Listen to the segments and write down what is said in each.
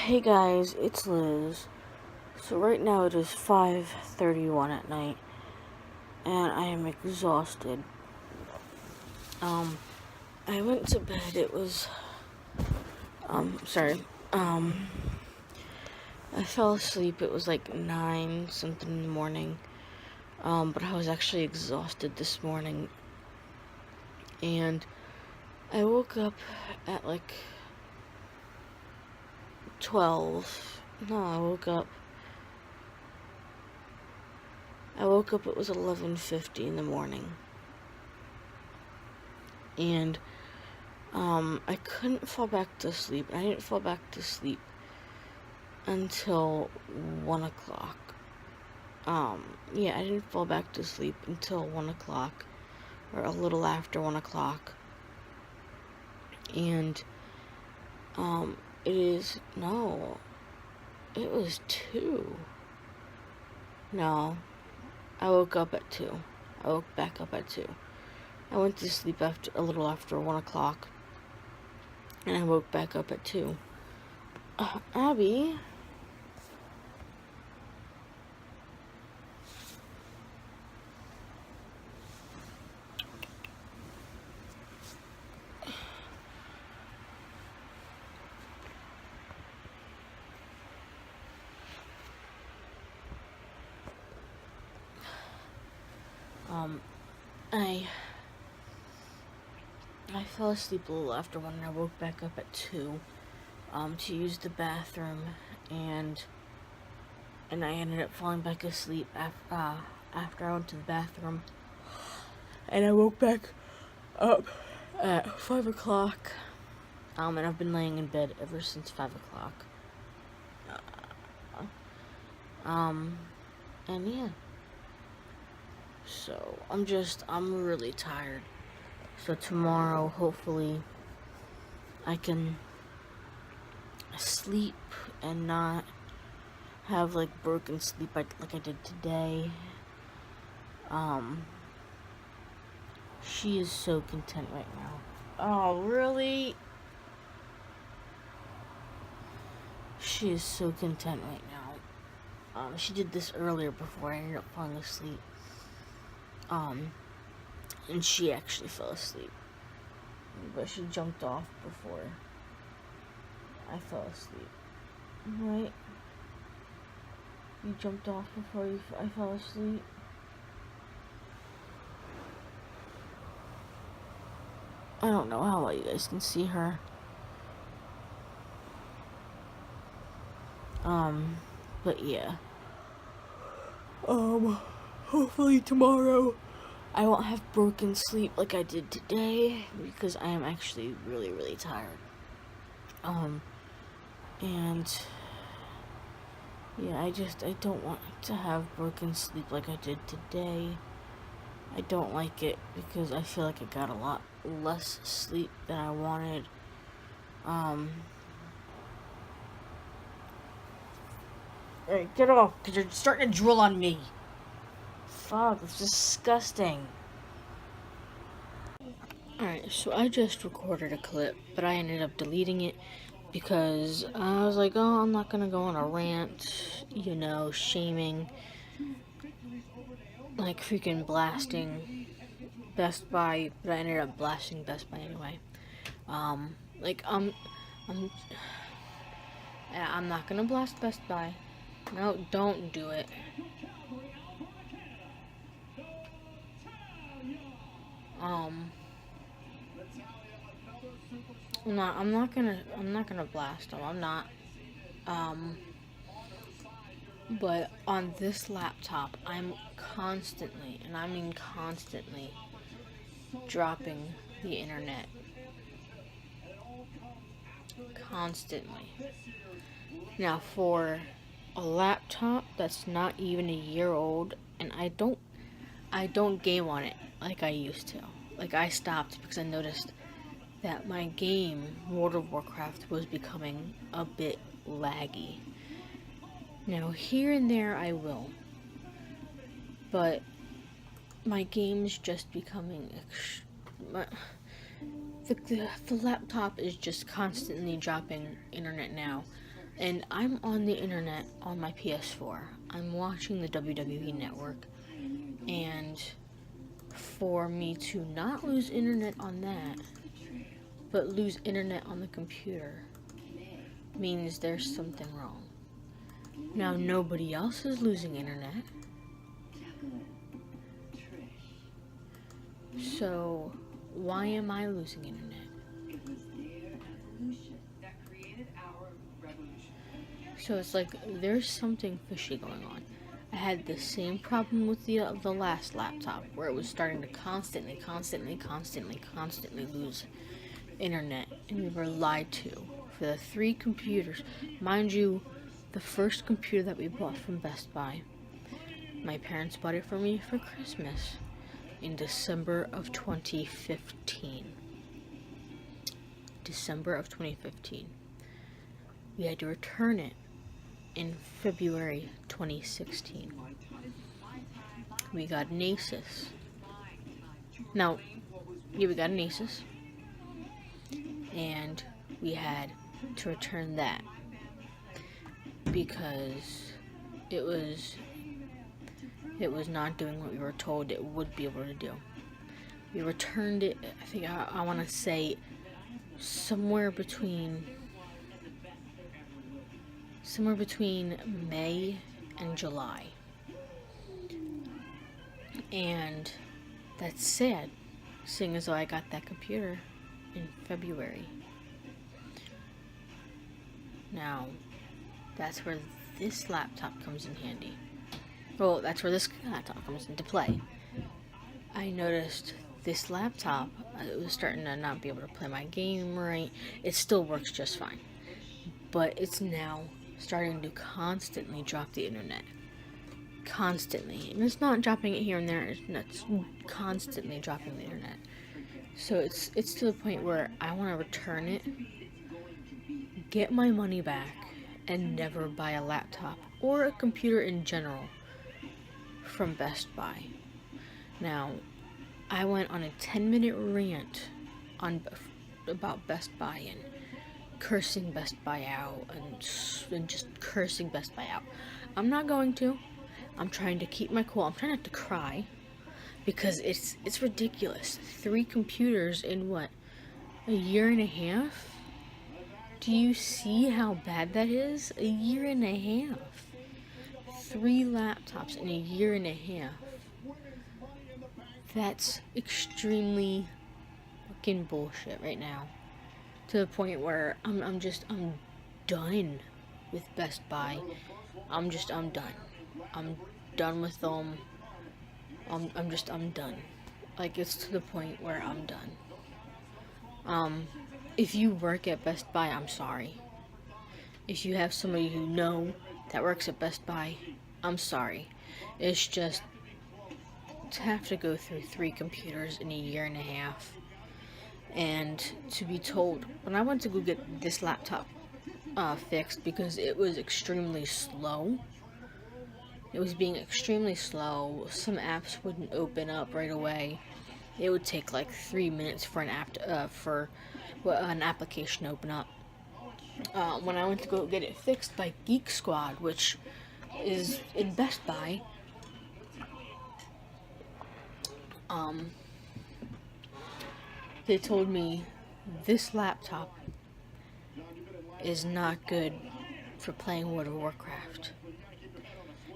Hey guys, it's Liz. So right now it is 5:31 at night, and I am exhausted. I went to bed. It was, sorry. I fell asleep. It was like 9 something in the morning. But I was actually exhausted this morning, and I woke up at like 12. No, I woke up, it was 11:50 in the morning. And, I couldn't fall back to sleep. I didn't fall back to sleep until 1 o'clock. I didn't fall back to sleep until 1 o'clock, or a little after 1 o'clock. And, it was 2. No, I woke up at 2. I woke back up at 2. I went to sleep a little after 1 o'clock, and I woke back up at 2. Abby? I fell asleep a little after 1, and I woke back up at 2, to use the bathroom, and I ended up falling back asleep after I went to the bathroom, and I woke back up at 5 o'clock, and I've been laying in bed ever since 5 o'clock, and yeah, so I'm really tired. So tomorrow, hopefully, I can sleep and not have like broken sleep like I did today. She is so content right now. Oh, really? She is so content right now. She did this earlier before I ended up falling asleep. And she actually fell asleep. But she jumped off before I fell asleep. Right? You jumped off before I fell asleep? I don't know how well you guys can see her. But yeah. Hopefully tomorrow I won't have broken sleep like I did today, because I am actually really, really tired. And yeah, I don't want to have broken sleep like I did today. I don't like it because I feel like I got a lot less sleep than I wanted. Alright, get off, because you're starting to drool on me. Fuck, it's disgusting. Alright, so I just recorded a clip, but I ended up deleting it because I was like, oh, I'm not gonna go on a rant, shaming, like freaking blasting Best Buy, but I ended up blasting Best Buy anyway. I'm not gonna blast Best Buy. No, don't do it. I'm not gonna blast them. I'm not. But on this laptop, I'm constantly, and I mean constantly, dropping the internet. Constantly. Now, for a laptop that's not even a year old, and I don't game on it like I used to. Like, I stopped because I noticed that my game, World of Warcraft, was becoming a bit laggy. Now, here and there I will, but my game's just becoming the laptop is just constantly dropping internet now. And I'm on the internet on my PS4. I'm watching the WWE Network, and for me to not lose internet on that, but lose internet on the computer, means there's something wrong. Now, nobody else is losing internet. So, why am I losing internet? So it's like there's something fishy going on. I had the same problem with the last laptop, where it was starting to constantly lose internet, and we were lied to for the 3 computers. Mind you, the first computer that we bought from Best Buy, my parents bought it for me for Christmas in December of 2015. December of 2015. We had to return it in February 2016. We got an Asus. Now, yeah, we got an Asus, and we had to return that because it was not doing what we were told it would be able to do. We returned it, I think, I want to say somewhere between May and July. And that's sad, seeing as though I got that computer in February. Now, that's where this laptop comes in handy. Well, that's where this laptop comes into play. I noticed this laptop, it was starting to not be able to play my game right. It still works just fine, but it's now starting to constantly drop the internet. Constantly. And it's not dropping it here and there, it's constantly dropping the internet. So it's to the point where I want to return it, get my money back, and never buy a laptop or a computer in general from Best Buy. Now, I went on a 10-minute rant about Best Buy and cursing Best Buy out and just cursing Best Buy out. I'm not going to. I'm trying to keep my cool. I'm trying not to cry because it's ridiculous. 3 computers in what? A year and a half? Do you see how bad that is? A year and a half. 3 laptops in a year and a half. That's extremely fucking bullshit right now. To the point where I'm done with Best Buy. I'm done. I'm done with them. I'm done. Like, it's to the point where I'm done. If you work at Best Buy, I'm sorry. If you have somebody you know that works at Best Buy, I'm sorry. It's just to have to go through 3 computers in a year and a half, and to be told, when I went to go get this laptop fixed because it was extremely slow. It was being extremely slow. Some apps wouldn't open up right away. It would take like 3 minutes for an an application to open up. When I went to go get it fixed by Geek Squad, which is in Best Buy, they told me this laptop is not good for playing World of Warcraft.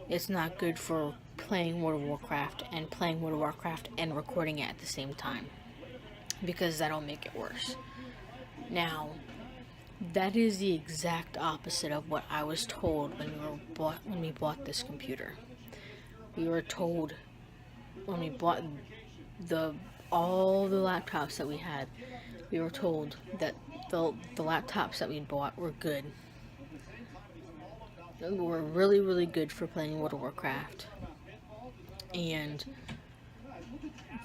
It's not good for playing World of Warcraft and recording it at the same time, because that'll make it worse. Now, that is the exact opposite of what I was told when we bought this computer. We were told when we bought all the laptops that we had, we were told that the laptops that we bought were good. They were really, really good for playing World of Warcraft. And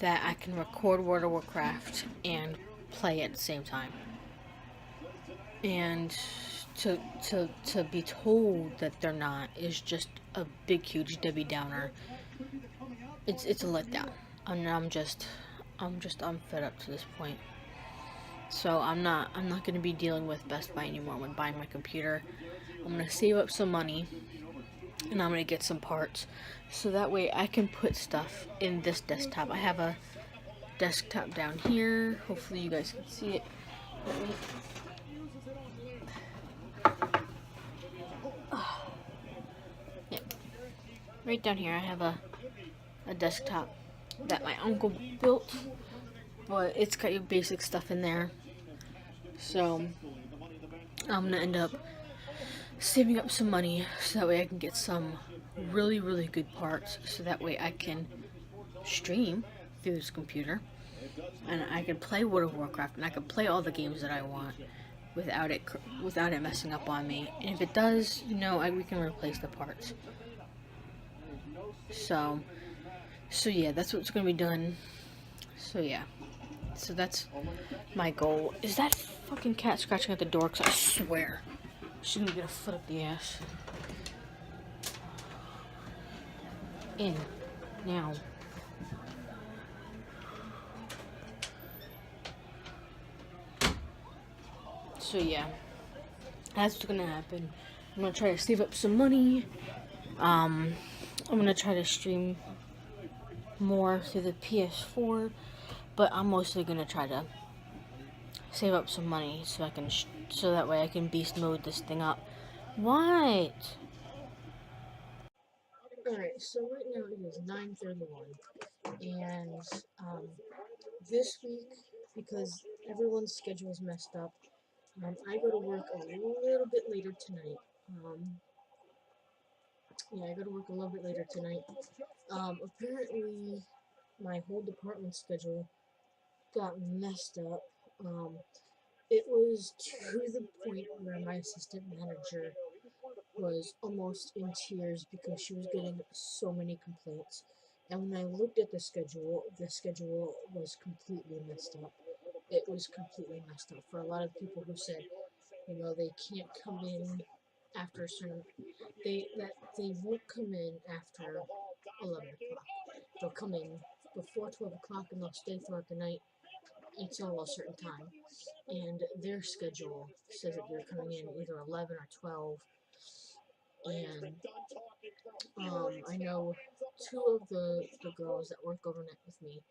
that I can record World of Warcraft and play at the same time. And to be told that they're not is just a big, huge Debbie Downer. It's a letdown. I'm fed up to this point. So I'm not gonna be dealing with Best Buy anymore when buying my computer. I'm gonna save up some money and I'm gonna get some parts so that way I can put stuff in this desktop. I have a desktop down here. Hopefully you guys can see it. Yeah, right down here I have a desktop that my uncle built, but it's got your basic stuff in there. So I'm gonna end up saving up some money so that way I can get some really, really good parts so that way I can stream through this computer and I can play World of Warcraft and I can play all the games that I want without it messing up on me. And if it does, we can replace the parts. So yeah, that's what's gonna be done. So yeah, so that's my goal. Is that fucking cat scratching at the door? Cause I swear she's gonna get a foot up the ass. In now. So yeah, that's what's gonna happen. I'm gonna try to save up some money. I'm gonna try to stream more through the PS4, but I'm mostly gonna try to save up some money so I can so that way I can beast mode this thing up. What? Alright, so right now it is 9:31, and this week, because everyone's schedule is messed up, I go to work a little bit later tonight. I go to work a little bit later tonight. Apparently, my whole department schedule got messed up. It was to the point where my assistant manager was almost in tears because she was getting so many complaints. And when I looked at the schedule was completely messed up. It was completely messed up for a lot of people who said, they can't come in after a certain they won't come in after 11 o'clock. They'll come in before 12 o'clock and they'll stay throughout the night until a certain time. And their schedule says that they're coming in either 11 or 12. And I know two of the girls that work overnight with me.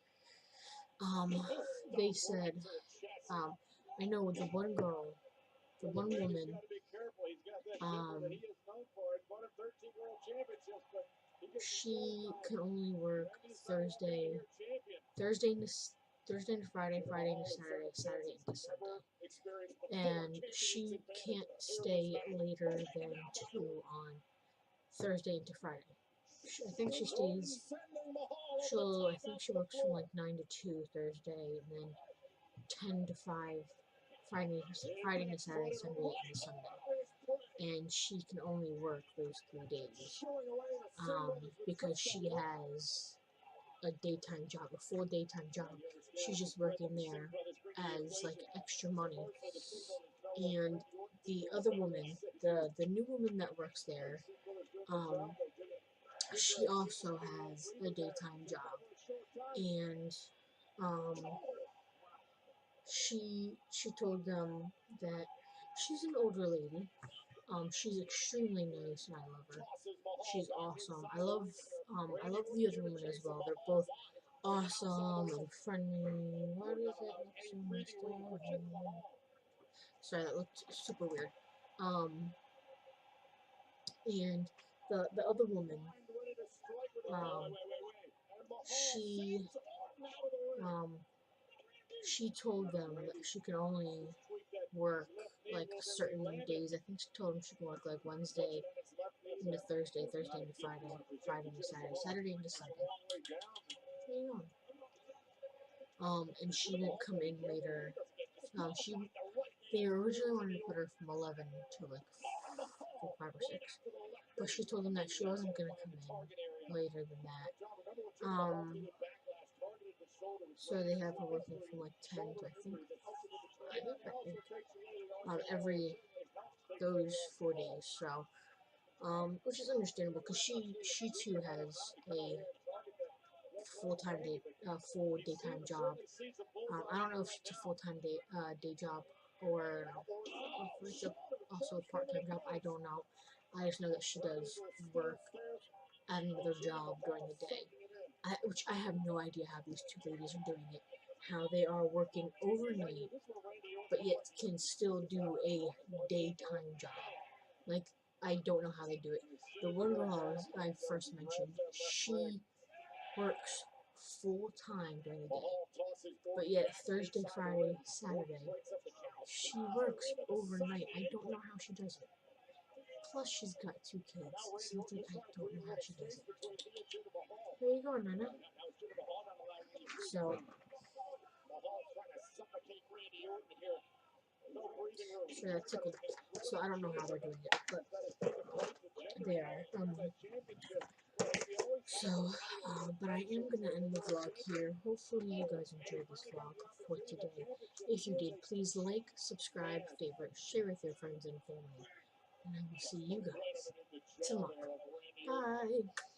They said, I know the one girl, the one woman, she can only work Thursday, Thursday into Thursday into Friday, Friday into Saturday, Saturday into Sunday, and she can't stay later than 2 on Thursday into Friday. I think she stays. I think she works from like 9 to 2 Thursday, and then 10 to 5 Friday to Saturday, Sunday into Sunday. And she can only work those 3 days because she has a daytime job, a full daytime job. She's just working there as like extra money. And the other woman, the new woman that works there, she also has a daytime job, and um, she told them that she's an older lady. She's extremely nice, and I love her. She's awesome. I love the other woman as well. They're both awesome and friendly. Why does that look so messed up? Sorry, that looked super weird. And the other woman, um, she um, she told them that she could only work like certain days. I think she told them she could work like Wednesday into Thursday, Thursday into Friday, Friday into Saturday, Saturday into Sunday. And she won't come in later. They originally wanted to put her from 11 to like 5 or 6, but she told them that she wasn't gonna come in later than that. So they have her working from like 10 to I think every those 4 days. So which is understandable because she too has a full daytime job. I don't know if it's a full-time day job or if it's also a part-time job. I don't know. I just know that she does work at another job during the day, which I have no idea how these two ladies are doing it. How they are working overnight, but yet can still do a daytime job. Like, I don't know how they do it. The one girl I first mentioned, she works full time during the day, but yet Thursday, Friday, Saturday, she works overnight. I don't know how she does it. Plus, she's got two kids, something I don't know how she does it. There you go, Nana. So, sure, that tickled. So I don't know how they're doing it, but they are. But I am gonna end the vlog here. Hopefully you guys enjoyed this vlog for today. If you did, please like, subscribe, favorite, share with your friends and family. And I will see you guys tomorrow. Bye!